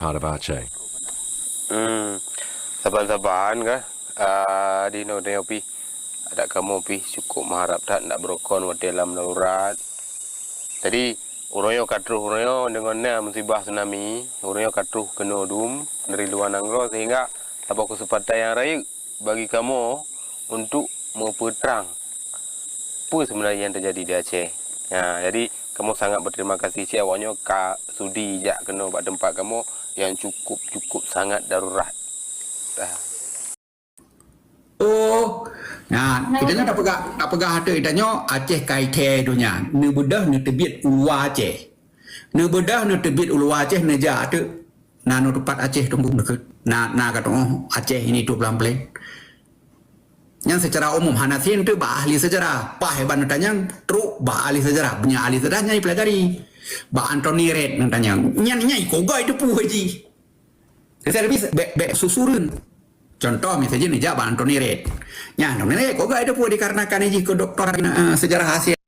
part of Aceh. Saban-saban kah di Neo pi ada kamu pi cukup mengharap tak nak berokon wa dalam darurat. Jadi uroyo katruh uroyo dengan musibah tsunami, uroyo katruh kena dum dari luar nangro sehingga apa kesempatan yang raya bagi kamu untuk memperterang apa sebenarnya yang terjadi di Aceh. Jadi kamu sangat berterima kasih si awaknya ka sudi jak kena buat tempat kamu yang cukup sangat darurat. Oh, nah, kita nak pegang hati itanya Aceh kaite dunia. Ne bedah ne tebit ulua Aceh. Ne bedah ne tebit ulua Aceh ne ja tu. Na no tempat Aceh tunggu dekat. Na kata Aceh ini tu pelan-pelan. Yang secara umum Hanasin tu bah ahli sejarah. Pak hebat tanya truk bah ahli sejarah. Punya ahli sejarah nyai pelajari. Bah Anthony Red tanya. Nyai kogai tu pu haji. Saya lebih be susurun. Contoh misalnya ni Jaban Anthony Red. Ya, Anthony Red kok gak ada pun dikarenakan ini ke doktor sejarah Asia.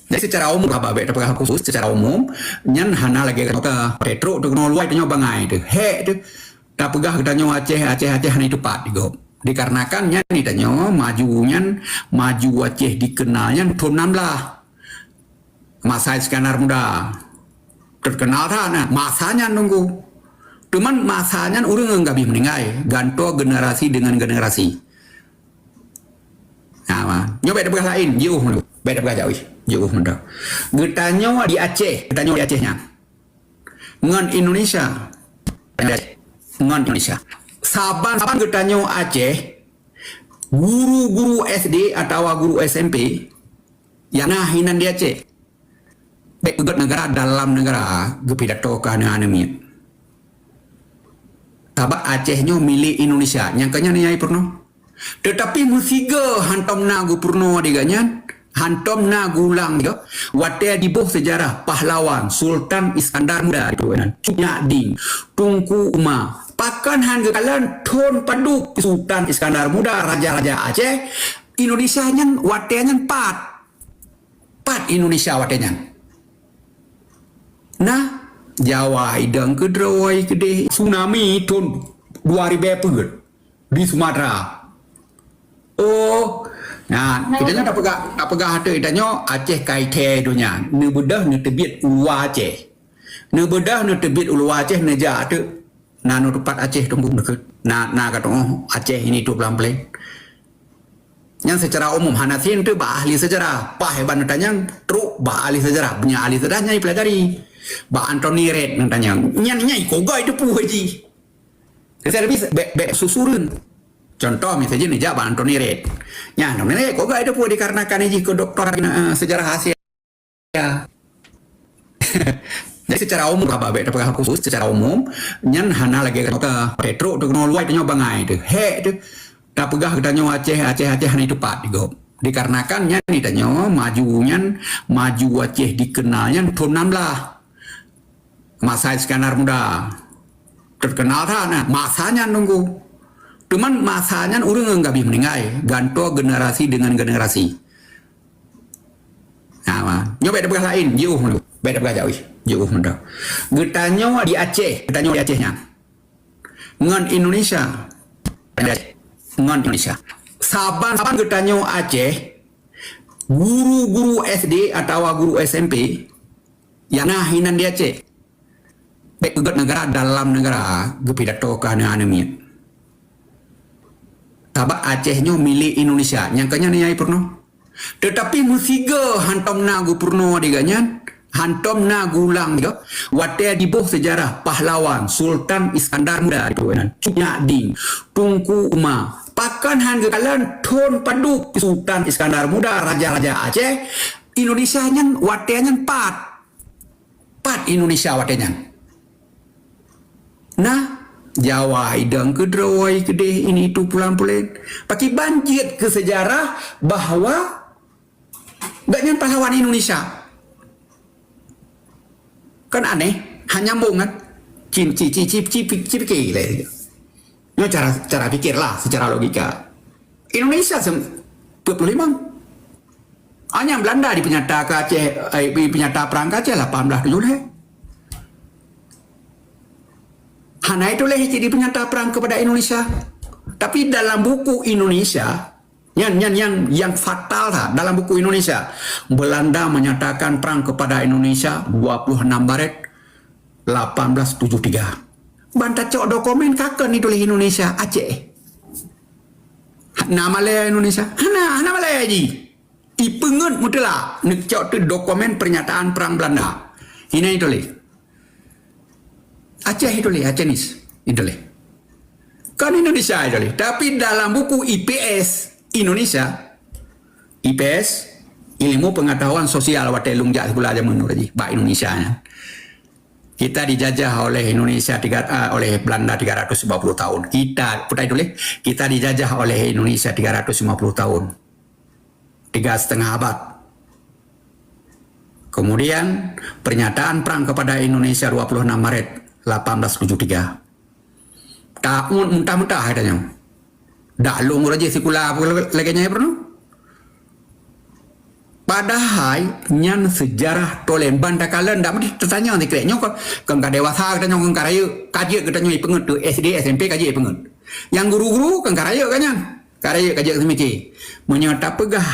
Jadi secara umum apa beda pegang khusus secara umum nyan hana lagi kata Petro tu kena luai tu bangai tu. He tu tak pegah kita nyo Aceh hana itu pat digo. Dikarenakan nyan ni tanyo maju Aceh dikenalnya tahun 16. Masa Iskandar Muda. Terkenal tak masanya nunggu. Cuman masanya orang enggak bisa meninggal, ganto generasi dengan generasi. Nah, nyoba beda lain, jauh mana? Beda jauh mana? Getanya di Acehnya. Ngan Indonesia. Saban getanya Aceh, guru-guru SD atau guru SMP yang hinan di Aceh. Baik negara dalam negara, gepidato kana anemi. Tabak Acehnya milik Indonesia. Nyangkanya ni purno. Tetapi musiga hantom nagu purno diganyan. Hantom nagu ulang dia. Watea di bawah sejarah pahlawan Sultan Iskandar Muda itu kan. Cuknya ding. Tungku Uma. Pakan hangga kalian ton paduk Sultan Iskandar Muda raja-raja Aceh. Indonesia nyan wateanya pat Indonesia wateanya. Nah Jawa hidang ke Drawai ke deh tsunami tahun 2000 di Sumatera. Oh, nah kita nak pegang hati itanya Aceh kaite dunia. Ne bedah ne tebit ulua Aceh. Ne bedah ne tebit ulua Aceh ne ja tu. Na no tempat Aceh tunggu dekat. Na kata Aceh ini tu pelan-pelan. Yang secara umum Hanasin tu bah ahli sejarah. Pak hebat tanya truk bah ahli sejarah. Punya ahli sejarah nyai pelajari. Bah Anthony Red tanya. Nyai kogai tu pu haji. Saya lebih be susurun. Contoh misalnya ni Jaban Anthony Red. Ya, Anthony Red kogai tu pu dikarenakan ini ke doktor sejarah Asia. Jadi secara umum apa beda pegang khusus secara umum nyan hana lagi kata Petro tu kena luai tu bangai tu. He tu tak pegah kita nyo Aceh hana itu pat digo. Dikarenakan nyan ni tanyo maju Aceh dikenalnya tahun 16. Masa Iskandar Muda. Terkenal tak masanya nunggu. Cuman masanya orang enggak bisa meninggal, ganto generasi dengan generasi. Nah, nyoba beda lain, jauh mana? Beda jauh mana? Getanya di Acehnya. Ngan Indonesia. Saban getanya Aceh, guru-guru SD atau guru SMP yang hinan di Aceh. Baik negara dalam negara, gepidato kana anemi. Tabak Acehnya milik Indonesia. Nyangkanya ni purno. Tetapi musiga hantom nagu purno diganyan. Hantom nagu ulang dia. Watea di bawah sejarah pahlawan Sultan Iskandar Muda itu kan. Cuknya ding. Tungku Uma. Pakan hangga kalian ton paduk Sultan Iskandar Muda raja-raja Aceh. Indonesia nyan wateanya pat Indonesia wateanya. Nah, Jawa hidang ke Drawai ke deh ini itu pulang-pulang. Pakai banjir ke sejarah bahwa gaknya pahlawan Indonesia. Kan aneh, hanya nyambung kan? Cipiki lah. Ini cara pikir lah, secara logika. Indonesia 25. Hanya Belanda di penyata ke Aceh, penyata perang ke Aceh 18 dulu deh. Hana itu jadi penyata perang kepada Indonesia. Tapi dalam buku Indonesia, yang fatal lah, dalam buku Indonesia, Belanda menyatakan perang kepada Indonesia 26 Maret 1873. Banta cok dokumen kakak ni tulis Indonesia Aceh. Nama Malaya Indonesia. Hana Malaya ji. Ipengen mutela nek cok tu dokumen pernyataan perang Belanda. Ini tulis. Aceh tulis, Acenis. Tulis. Kan Indonesia tulis. Tapi dalam buku IPS Indonesia, IPS ilmu pengetahuan sosial watelung jak sekolah zaman nu lagi, ba Indonesia nya. Kita dijajah oleh Indonesia oleh Belanda 350 tahun. Kita dijajah oleh Indonesia 350 tahun. 3,5 abad. Kemudian pernyataan perang kepada Indonesia 26 Maret 1873. Tahun mentah-mentah katanya. Dak long raja sekolah lagi nya pernah. Padahal nyan sejarah tolem banda kalen ndak mesti tertanya ni kira nyok kan ka dewasa kita nyok kan karaya kaji kita nyok pengen tu SD SMP kaji pengen. Yang guru-guru kan karaya karaya kaji semiki. Menyata pegah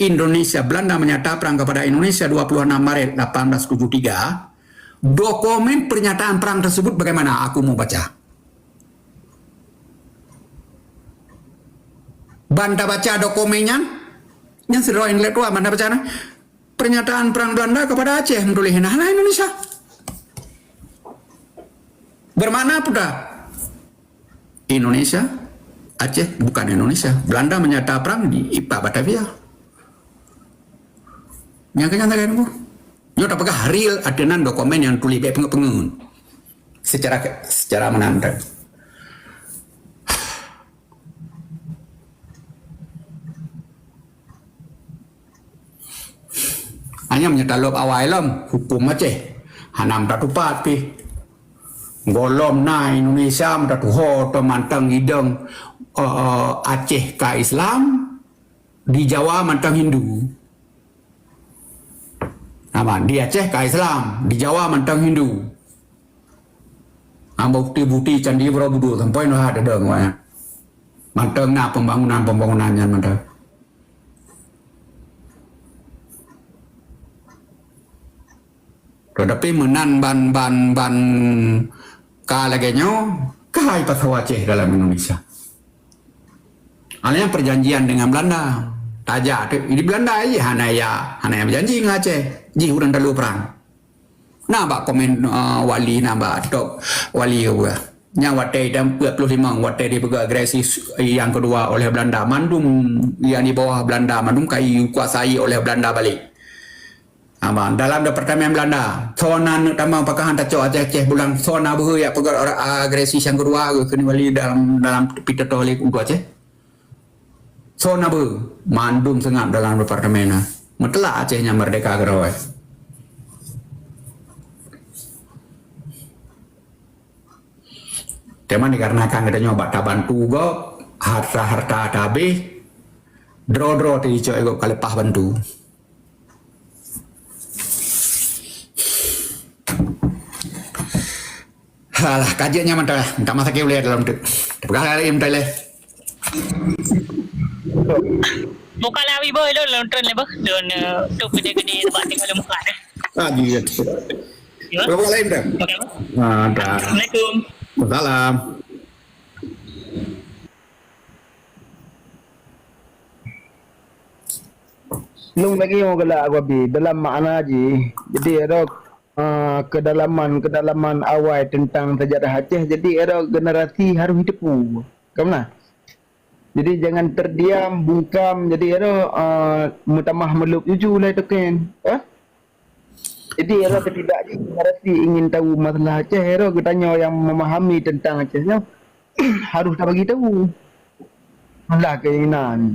Indonesia Belanda menyata perang kepada Indonesia 26 Maret 1873. Dokumen pernyataan perang tersebut bagaimana? Aku mau baca. Banda baca dokumennya, yang sudah intelektual banda baca pernyataan perang Belanda kepada Aceh menulis nah Indonesia. Bermana pula Indonesia, Aceh bukan Indonesia. Belanda menyata perang di IPA Batavia. Yang kenyataan bu. Yo tak pegah real adenan dokumen yang tulis baik pengen secara menantang. Hanya menyetalop awailam hukum Aceh. Hanam tatupat pi. Golom na Indonesia mentatuho mantang hidang Aceh ka Islam, di Jawa mantang Hindu. Nama di Aceh ka Islam, di Jawa mantang Hindu. Bukti-bukti Candi Borobudur sampai noh ada dong ya. Mantang na pembangunannya mantang. Tetapi menan ban kalagenya kai pasal Aceh dalam Indonesia. Alanya perjanjian dengan Belanda. Tajak ini Belanda aja hanaya berjanji dengan Aceh. Ji urang dalu perang. Nampak komen wali nampak tok wali juga. Yang watai dan 45 watai dia juga agresi yang kedua oleh Belanda. Mandum yang di bawah Belanda, mandum kai kuasai oleh Belanda balik. Abang dalam departemen Belanda, zona tambang pakahan tacok Aceh bulan zona behu ya pegar agresi yang kedua kini wali dalam pitato oleh untuk Aceh. Zona behu mandum sengap dalam departemen. Metela Acehnya merdeka gerawai. Teman dikarenakan kita nyoba tak bantu go harta habis draw ti cok kalepah bantu. Alah kajiannya mantap. Tak masa kau lihat dalam tu. Terpegang lagi mantap le. Muka lawi boy lo lontron le bah. Don tu gede-gede tempat tinggal muka deh. Iya. Berapa kali mantap? Mantap. Assalamualaikum. Salam. Nung lagi mau gelak aku bi dalam makna ji. Jadi ada kedalaman awal tentang sejarah Aceh. Jadi ada generasi harus hidup pun. Kamu jadi jangan terdiam, bungkam. Jadi ada mutamah melup jujur lah itu kan. Jadi ada ketidak generasi ingin tahu masalah Aceh. Ada ketanya yang memahami tentang Aceh. Harus tak bagi tahu. Malah keinginan.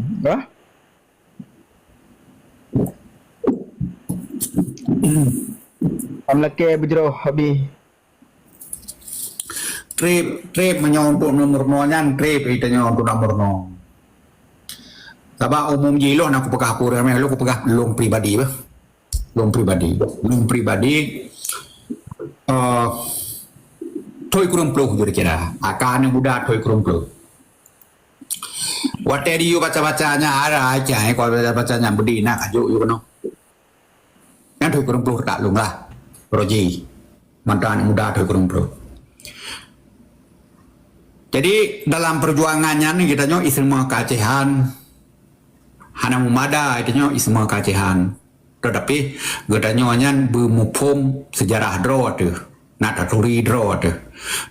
Amlake berjeroh habis. Trip menyontok nomor nonyan trip itu nyontok nomor non. Sebab umum jilo nak aku pegah aku ramai lu aku pegah long pribadi bah. Long pribadi. Thoi kurung puluh kira-kira. Akan yang muda thoi kurung puluh. Wateri you baca-bacanya ada aja. Kalau baca-bacanya berdina kajuk you kena. Yang thoi kurung puluh tak lung lah. Roji. Mantan muda thoi kurung puluh. Jadi dalam perjuangannya nih kita nyo semua kacehan. Hana mumada itu nyo semua kacehan. Tetapi kita nyo nyan bermupum sejarah draw tu. Nak taturi draw tu.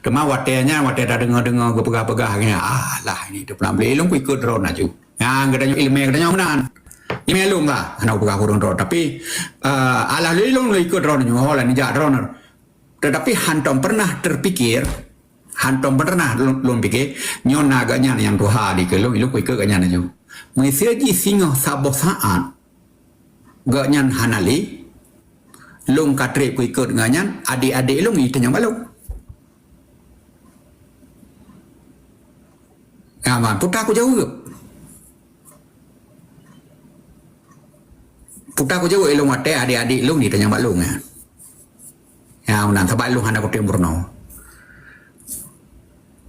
Cuma watenya dah dengar-dengar gepegah-pegah gini. Lah ini tu pelan beli ilmu ikut draw nak ju. Yang kita nyo ilmu kita nyo menan. Ilmu ilmu lah. Hana pegah kurang draw. Tapi alah ilmu ikut draw nyo. Hola ni jak draw. Tetapi hantom pernah terpikir. Hantom pernah belum pikir. Nyo naganya yang tuha di ke ilmu ikut ganya nyo. Malaysia ji singa sabo saat. Ganyan hanali. Long katre ku ikut ganyan adik-adik long itu yang balu. Aman putar aku jauh ke? Putar aku jauh long ate adik-adik long itu yang balu ya. Ya unan sebab long hana kote murno.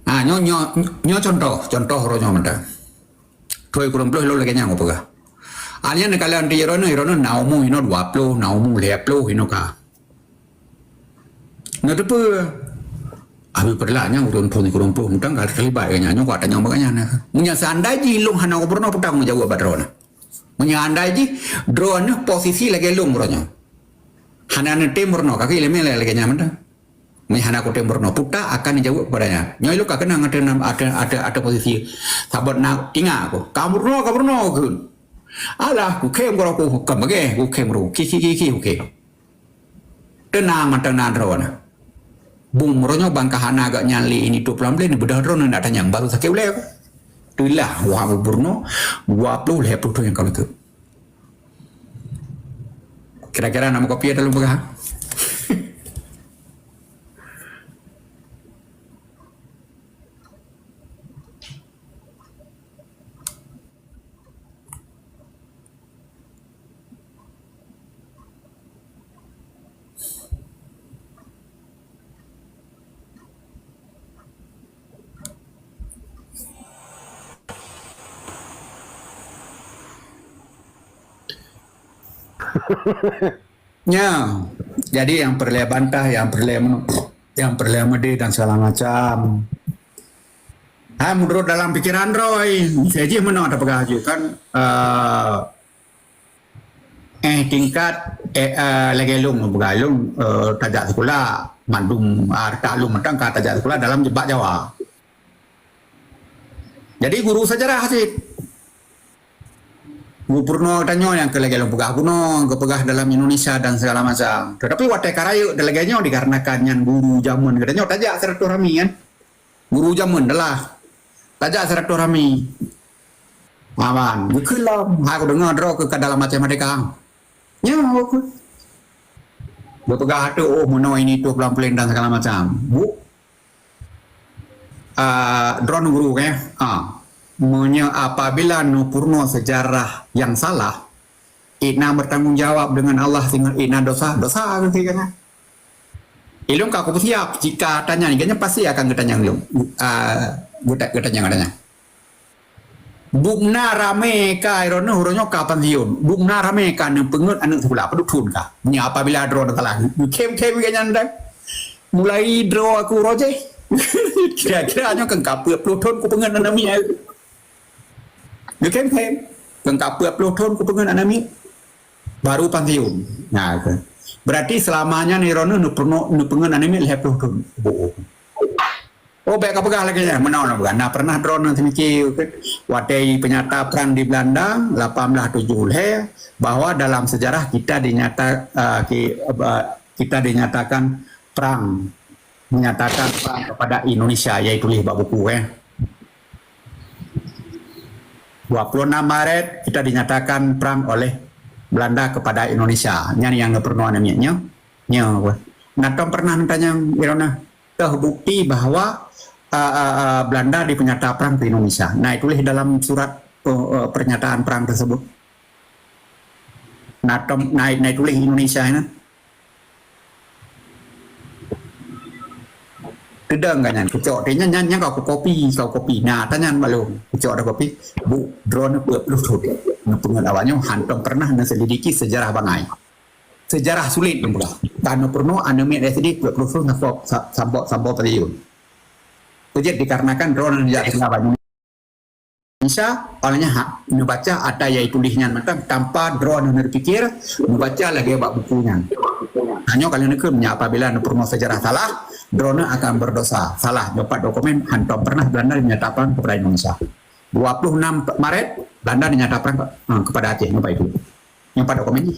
Nyo contoh ronyo menda. Thoi kurang puluh lo lagi nyang apa Alnya nak kalian di Irono naumu hino 20 naumu 50 hino ka. Ngata pe. Abi perlanya urun pun kurang pun mutang kali terlibat kanya nyok ada nyong baganya na. Munya sandai ji lung hana obrno putang jauh badrona. Munya andai ji drone posisi lagi lung bronyo. Hana ne temurno kaki lemele lagi nyamanda. Munya hana ko temurno puta akan jauh padanya. Nyoi lu kakena ada posisi sabar na tinga ko. Kamurno kun. Alah, ku kem goro ku kamage, ku kem ro kiki oke. Tenang mantan drone. Bung ronyo bangkahana agak nyali ini tu pelan-pelan ni bedah drone nak tanya baru sakit boleh aku. Itulah wah burno 20 lepas tu yang kalau tu. Kira-kira nama kopi dalam begah. Ya, jadi yang perlu bantah, yang perlu medi dan segala macam. Menurut dalam pikiran Roy, saya je mana ada pegah je kan. Tingkat legelung begalung tajak sekolah, mandum taklum mentang kata tajak sekolah dalam jebak Jawa. Jadi guru sejarah sih. Purno tanyo yang kelegelong pegah kuno, kepegah dalam Indonesia dan segala macam. Tetapi watai karayu deleganya dikarenakan yang guru zaman katanya tajak silaturahmi kan. Guru zaman adalah tajak silaturahmi. Aman, kelam aku dengar draw ke dalam macam mereka. Ya aku. Berpegah tu mono ini tu pelan-pelan dan segala macam. Drone guru kan. Apabila Purno sejarah yang salah, Ina bertanggungjawab dengan Allah dengan Ina dosa nanti kan. Ilung aku siap jika tanya ni pasti akan ketanya ilung. Ketanya. Bukna rame ka irono huronyo kapan hiun. Bukna rame ka ne pengut anak sebelah pedutun ka. Ni apabila draw salah. Kem kan anda. Mulai draw aku roje. Kira-kira hanya kengkap pelutun ku pengut anak mi. Dia kem kengkap pelutun ku pengen anami baru pantiun. Nah, berarti selamanya nirono nu pengen anami leh pelutun. Baik apa lagi ya? Menawan bukan? Nah pernah drone nanti mikir wadai penyata perang di Belanda 1870 bahwa dalam sejarah kita dinyatakan perang kepada Indonesia yaitu bab buku 26 Maret kita dinyatakan perang oleh Belanda kepada Indonesia. Ini yang pernah namanya. Nah, Tom pernah tanya Irona, terbukti bahwa Belanda dipenyata perang ke Indonesia. Nah, itulah dalam surat pernyataan perang tersebut. Nah, Tom itulah Indonesia ini. Kedeng kan nyan kecok dia nyan kau kopi nah tanyan balung kecok ada kopi bu drone buat lutut pengetahuannya hantam pernah selidiki sejarah bangai sejarah sulit pula karena pernah anime sedih buat lutut ngafok sambo triliun jadi dikarenakan drone tidak sengaja Indonesia olehnya membaca ada yang tulisnya tanpa drone berpikir membaca lagi bak bukunya hanya kalian nekernya apabila pernah sejarah salah drone akan berdosa salah dapat dokumen hantam pernah Belanda dinyatakan kepada Indonesia 26 Maret Belanda dinyatakan kepada Aceh apa itu yang pada dokumen ini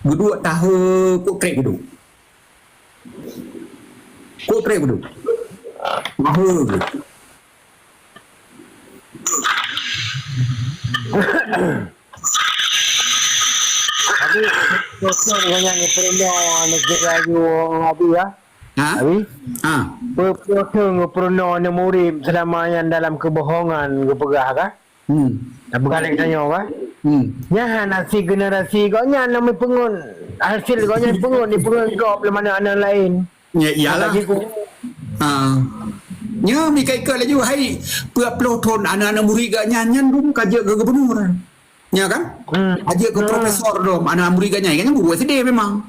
kedua tahun kutrek gitu Tapi betul dengan yang perlu negara you abi ya. Abi. Betul perlu murim selama yang dalam kebohongan kepegah kah? Tak berkali tanya kah? Nya nasi generasi kau nya nama pengun hasil kau nya pengun di pengun kau belum mana anak lain. Ya iyalah. Nya mi kai ke lagi hai puluh tahun anak-anak murid gak nyanyan dum kaje ke gubernur. Ya kan? Aja ke profesor dom anak murid gak nyanyan guru SD memang.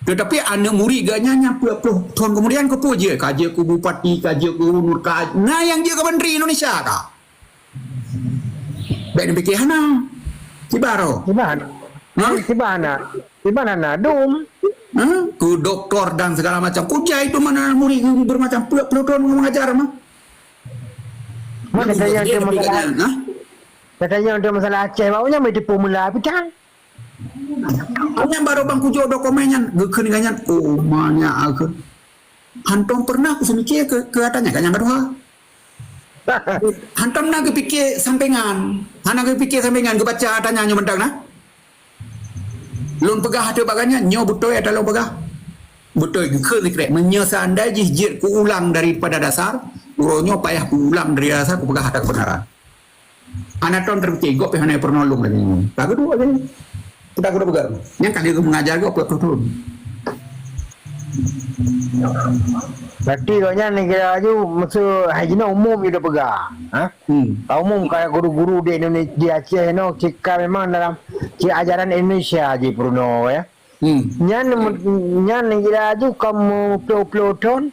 Tetapi anak murid gak nyanyan puluh tahun kemudian ke je kaje ke bupati kaje ke gubernur nah yang dia ke menteri Indonesia kah? Baik ni fikir hana. Cibaro. Cibana dom. Ku doktor dan segala macam kujai itu mana murid bermacam puluh tahun mengajar mah. Mana saya yang masalah? Katanya untuk masalah Aceh, maunya mai tipu mula pitang. Kanya baru bangku jodoh dokumennya gekeningannya mana aku. Hantom pernah aku semikir ke katanya kanya kedua. Hantom nak kepikir sampingan. Hana kepikir sampingan ke baca tanya nyo mentang nah. Lun pegah ada baganya nyo betul ada lo pegah. Betul ke krek menyesal anda jijit ku ulang daripada dasar, uronyo payah ku ulang dari dasar ku pegah ada kebenaran. Anak ton terkegok pe hana pernolong lagi. Tak kedua lagi. Kita kudu pegar. Yang kali aku mengajar kau betul. Berarti kau nya negara aju maksud hajina umum dia pegang. Umum kayak guru-guru di Indonesia di Aceh no jika memang dalam ajaran Indonesia aja Bruno ya. Nyan negara aju kamu puluh tahun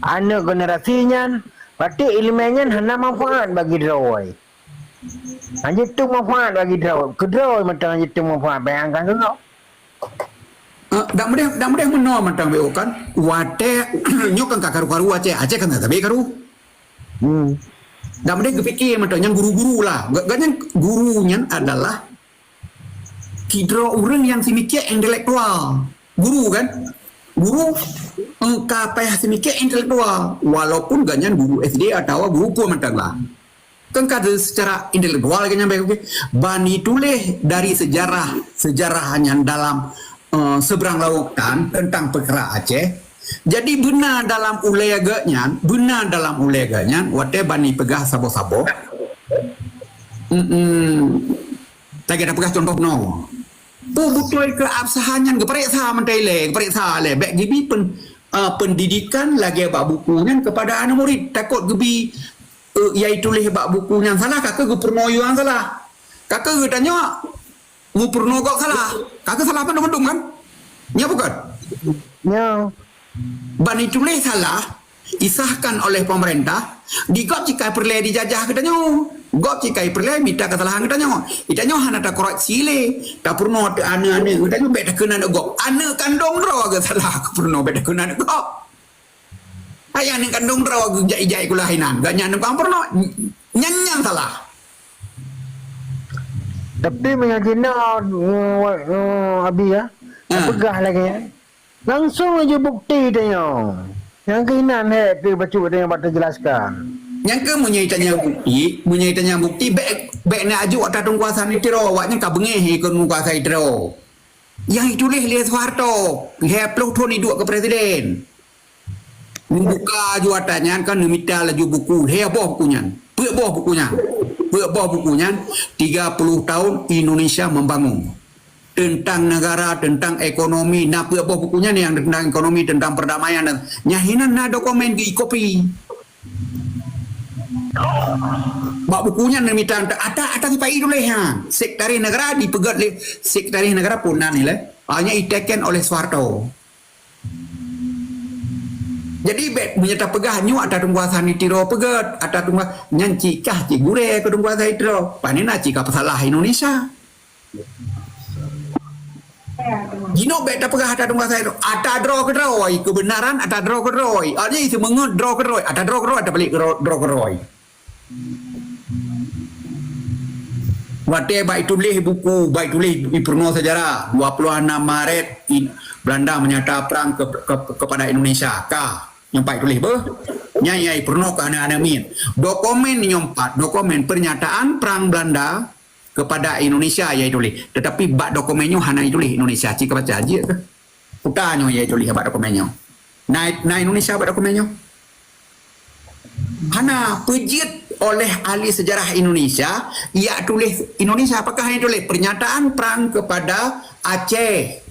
anak generasinya berarti ilmunya hanya manfaat bagi drawai. Hanya itu manfaat bagi drawai. Kedrawai macam hanya itu manfaat bayangkan tu no. Dak mudah menol mantang beo kan wate nyok kan karu Aceh kan tak be karu dak mudah kepikir mantang yang guru-guru lah gaknya gurunya adalah kidro orang yang semikir intelektual guru kan guru engkau payah semikir intelektual walaupun gaknya guru SD atau guru pun mantang lah kan kada secara intelektual gaknya baik bani tulis dari sejarah hanya dalam seberang lautan tentang perkara Aceh. Jadi benar dalam uleganya, wate bani pegah sabo-sabo. Tak ada pegah contoh no. Betul ke absahannya keperiksa mentai keperiksa le. Baik gibi pendidikan lagi bab bukunya kepada anak murid. Takut gibi iaitu leh bab bukunya salah kakak ge pernoyo yang salah. Kakak ge tanya mu purno kok salah. Kakak salah apa dong kan? Ya bukan? Ya. Bani tulis salah isahkan oleh pemerintah digop jika perlu dijajah katanya. Gop jika perlu minta kesalahan katanya. Itanya hana tak koreksi le. Tak purno ane katanya beda kena gop. Ane kandung ro ke salah purno beda kena gop. Ayah ni kandung ro jai-jai kulahinan. Gaknya nang purno nyanyan salah. Tapi mengajinya abi ya, pegah lagi ya. Langsung aja bukti dia. Yang keinan tu baca dia yang jelaskan. Yang ke menyaitannya bukti baik nak aju waktu tung kuasa ni tiro, waknya ka bengehi kun kuasa tiro. Yang itu leh Soeharto, he peluk Tony dua ke presiden. Membuka juatannya kan minta laju buku, he boh bukunya. Bukunya 30 tahun Indonesia membangun. tentang negara, tentang ekonomi. Nah, apa bukunya nih yang tentang ekonomi, tentang perdamaian. Nyahinan na dokumen di kopi. Bak bukunya nemitan ada kipai dulu ya. Sekretari negara dipegat oleh sekretari negara pun ni lah. Hanya diteken oleh Soeharto. Jadi bet menyata pegah nyu ada tungguasan itiro pegat, ada tungguas nyanci kah ci gure ke tungguasan itiro. Panina ci ka salah Indonesia. Gino bet pegah ada tungguasan itiro. Ada draw ke droi kebenaran, ada draw ke droi. Artinya itu mengut draw ke droi, ada draw ke droi, ada balik draw ke droi. Wate baik tulis buku, baik tulis di Purno Sejarah 26 Maret Belanda menyata perang kepada Indonesia. Kah nyampai tulis bah nyai Purno ke anak-anak min. Dokumen nyompat, dokumen pernyataan perang Belanda kepada Indonesia ya tulis. Tetapi bak dokumennya hana tulis Indonesia. Cik baca aja ke. Putanyo ya tulis bak dokumennya. Na Indonesia bak dokumennya. Hana pejit oleh ahli sejarah Indonesia, ia tulis Indonesia apakah ini tulis pernyataan perang kepada Aceh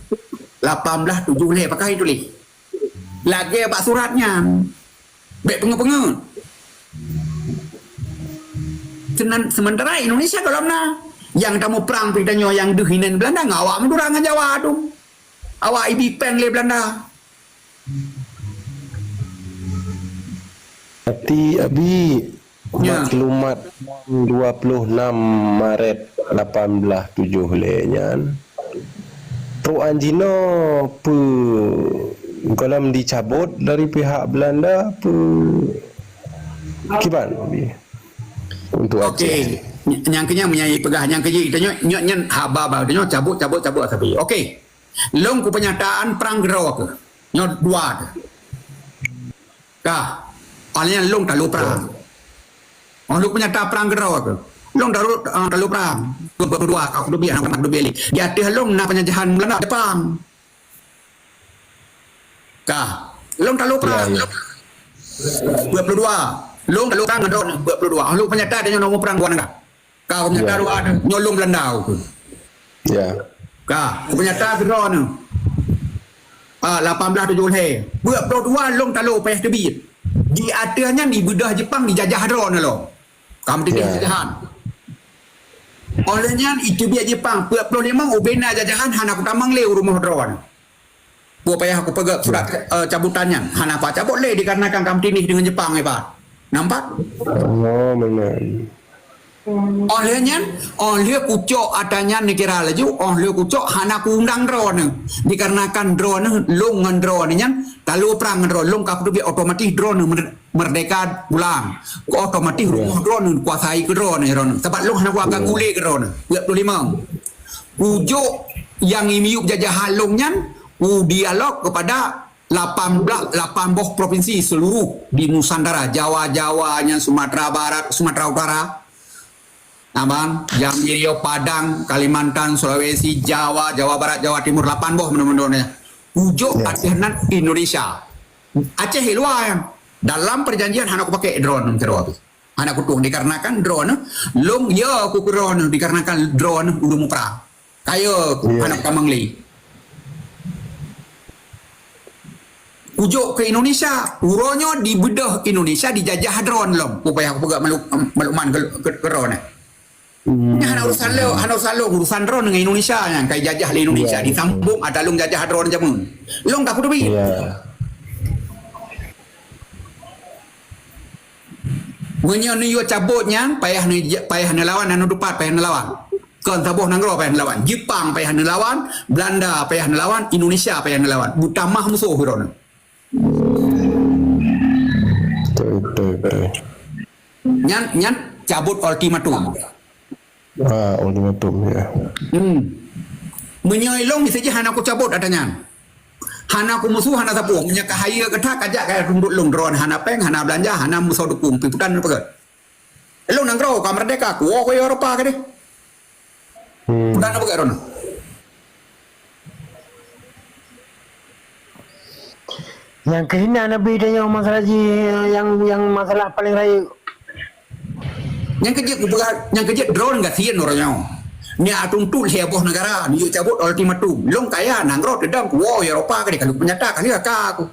1870 apakah itu tulis? Lagi apa suratnya? Baik pengen-pengen. Sementara Indonesia kalau mana yang kamu perang pitanya yang duhinan Belanda ngawak mendurangan Jawa tu. Awak ibi peng le Belanda. Abi Ya. maklumat 26 Maret 1870 nyan. Pro Anjino kolam dicabut dari pihak Belanda kiban Abi untuk Aceh. Okey. Nyangkanya menyai pegah nyangkanya kita nyon haba dia cabut tapi. Okey. Long ku pernyataan perang Gero ke. Nyot dua ke. Kah. Alnya long talu perang. Lu pernyataan perang Gero ke. Long talu perang. Berdua aku lebih anak lebih. Dia teh long na penjajahan Belanda Jepang. Kah. Long talu perang. 22. Long talu perang Gero 22. Lu pernyataan dia nomor perang gua enggak. Kau pernyataan lu ada nyolong Belanda ke. Ya. Kah, pernyataan Gero ni. 1870. Buat berdua long talu payah tebit. Di atasnya di bedah Jepang dijajah drone lo. Kamu tidak jajahan. Olehnya itu biar Jepang. Pulau memang ubena jajahan hana aku tamang le rumah drone. Buat payah aku pegang surat cabutannya. Hana apa cabut le dikarenakan kamu tinih dengan Jepang hebat. Nampak? Oh benar. Olehnya, oleh kucok adanya negara laju, oleh kucok hana ku undang drone. Dikarenakan drone, longan drone nya, kalau perang drone, long kapal tu otomatis drone merdeka pulang. Otomatis rumah drone kuasai ke drone. Sebab long hana ku akan gule ke drone. 25. Kucok yang imiuk jajahan longnya, ku dialog kepada 18 provinsi seluruh di Nusantara, Jawa-Jawanya, Sumatera Barat, Sumatera Utara. Abang, Jambi, Riau, Padang, Kalimantan, Sulawesi, Jawa, Jawa Barat, Jawa Timur, 8 boh benar-benarnya. Ujuk Acehnan Indonesia. Aceh luar yang dalam perjanjian anak aku pakai drone kira habis. Anak aku tuh dikarenakan drone, long ya aku drone dikarenakan drone udah perang. Kayak anak kamangli. Ujuk ke Indonesia, uronyo di bedah Indonesia dijajah drone lom. Upaya aku pegang makluman ke drone. Ini hanya urusan lo, urusan drone dengan Indonesia yang kayak jajah di Indonesia disambung ada long jajah drone jamun. Long tak kudu bi. Menyo niyo cabutnya payah nelawan anu dupat payah nelawan. Kon tabuh nanggro payah nelawan. Jepang payah nelawan, Belanda payah nelawan, Indonesia payah nelawan. Butamah musuh drone. Betul. Nyan cabut ultimatum. Ultimatum ya. Menyoilong bisa je hana ku cabut adanya. Hana ku musuh hana tapu nya kahaya ketak ajak kaya rundut long drone hana peng hana belanja hana musuh dukung piputan apa ke. Long nanggro ka merdeka ku ko Eropa ke deh. Putan apa ke ron. Yang kehina Nabi tanya masalah yang masalah paling raya. Yang kerja drone enggak sieun orangnya. Ni atuntul heboh negara, ni cabut ultimatum. Long kaya nanggro dedang wow Eropa kali kalau penyata kali kakak aku.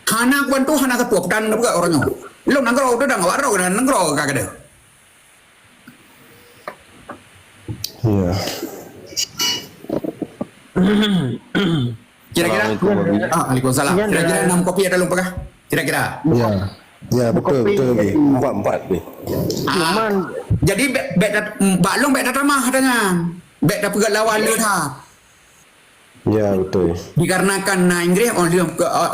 Hana bantu hana kepuak dan juga orangnya. Long nanggro dedang waro dan nanggro kakak deh. Ya. Kira-kira Waalaikumsalam. Kira-kira 6 kopi ada lupa kah? Kira-kira. Ya. Ya betul betul ni. Empat ni. Cuman Jadi baklong bek datang katanya. Bek dah pegat lawan dia dah. Ya betul. Dikarenakan Inggris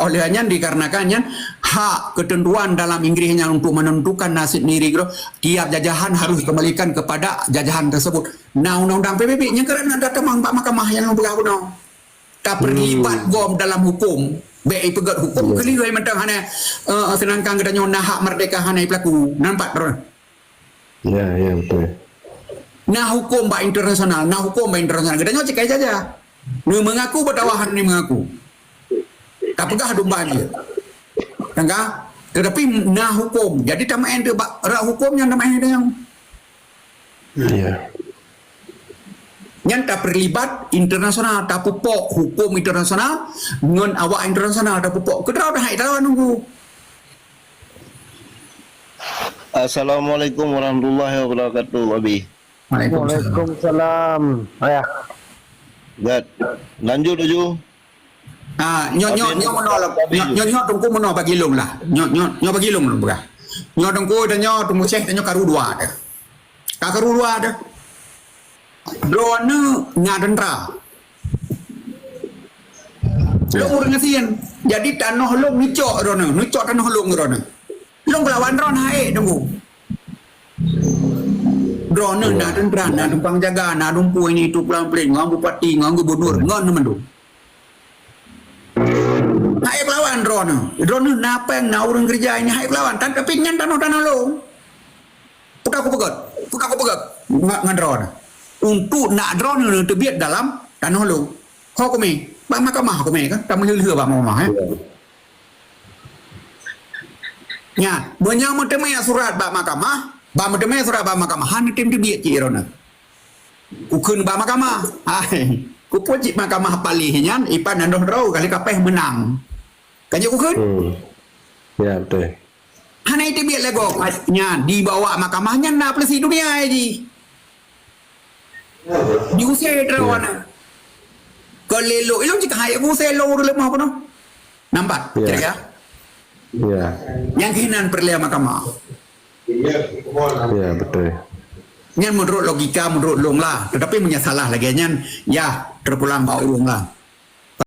olehnya dikarenakannya hak ketentuan dalam Inggrisnya untuk menentukan nasib diri gitu, tiap jajahan harus dikembalikan kepada jajahan tersebut. Nah undang-undang PBB nya kerana datang mahkamah yang berapa no. Tak terlibat gom dalam hukum. Baik pegat hukum kali dua mentang hanya senangkan katanya nah hak merdeka hanya pelaku. Nampak bro? Ya betul. Nah hukum ba internasional, katanya cek aja. Ni mengaku bertawahan ni mengaku. Tak pegah domba dia. Tengah. Tetapi nah hukum. Jadi tak main dia rak hukumnya tak main dia yang. Ya. Yang tak terlibat internasional, tak pupuk hukum internasional dengan awak internasional tak pupuk. Kedrau dah hai dah nunggu. Assalamualaikum warahmatullahi wabarakatuh, Abi. Waalaikumsalam. Ayah. Gat, lanjut aja. Nyo tunggu mono bagi long lah. Nyo bagi long lu begah. Nyo tunggu dan nyo tunggu cek dan nyo karu dua ada. Karu dua ada. Drone ngadendra. Lo urang ngasian. Jadi tanah long nicok drone, nicok tanah long drone. Long lawan drone hai tunggu. Drone ngadendra, nadumpang jaga, nadumpu ini tu pelan-pelan ngam bupati, ngam gubernur, ngon mendu. Hai lawan drone napeng na urang kerja ini hai lawan tapi nyan tanah long. Puka aku pegat. Ngan drone. Untuk nak drone ni terbiat dalam tanah long. Kau kami, bak mahkamah kami kan? Tak melulu bak mahkamah Ya, menyamut temai surat bak mahkamah, han tim terbiat ci drone. Ukun bak mahkamah. Hai, ku pojik mahkamah palihnya ipan andoh draw kali kapeh menang. Kanjek ukun? Ya betul. Hana itu biar lego nya dibawa mahkamahnya nak pelesi dunia aja. Diusir terawana. Kalau ilmu jika hai aku selo lemah apa no? Nampak? Ya. Kira-kira? Ya. Yang kehinan perlihat mahkamah. Ya betul. Yang menurut logika menurut long lah, tetapi menyasalah lagi nya ya terpulang bau long lah.